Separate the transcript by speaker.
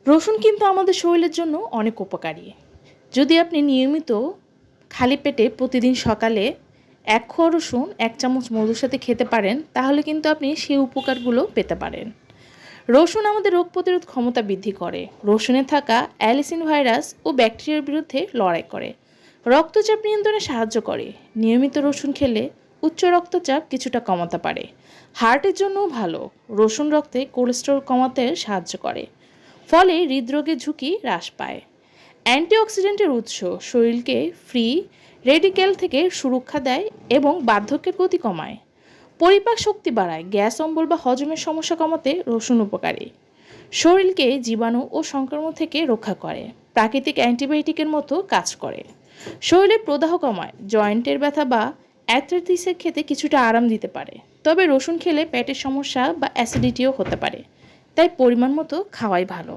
Speaker 1: রসুন কিন্তু আমাদের শরীরের জন্য অনেক উপকারী। যদি আপনি নিয়মিত খালি পেটে প্রতিদিন সকালে 1 কোয়া রসুন 1 চামচ মধুর সাথে খেতে পারেন, তাহলে কিন্তু আপনি সেই উপকারগুলো পেতে পারেন। রসুন আমাদের রোগ প্রতিরোধ ক্ষমতা বৃদ্ধি করে। রসুনে থাকা অ্যালিসিন ভাইরাস ও ব্যাকটেরিয়ার বিরুদ্ধে লড়াই করে। রক্তচাপ নিয়ন্ত্রণে সাহায্য করে। নিয়মিত রসুন খেলে উচ্চ রক্তচাপ কিছুটা কমাতে পারে। হার্টের জন্যও ভালো। রসুন রক্তে কোলেস্টেরল কমাতে সাহায্য করে, ফলে হৃদরোগের ঝুঁকি হ্রাস পায়। অ্যান্টিঅক্সিডেন্টের উৎস, শরীরকে ফ্রি রেডিক্যাল থেকে সুরক্ষা দেয় এবং বার্ধক্যের গতি কমায়। পরিপাক শক্তি বাড়ায়। গ্যাস অম্বল বা হজমের সমস্যা কমাতে রসুন উপকারী। শরীরকে জীবাণু ও সংক্রমণ থেকে রক্ষা করে। প্রাকৃতিক অ্যান্টিবায়োটিকের মতো কাজ করে। শরীরে প্রদাহ কমায়। জয়েন্টের ব্যথা বা অ্যাথ্রাইটিসের ক্ষেত্রে কিছুটা আরাম দিতে পারে। তবে রসুন খেলে পেটের সমস্যা বা অ্যাসিডিটিও হতে পারে, তাই পরিমাণ মতো খাওয়াই ভালো।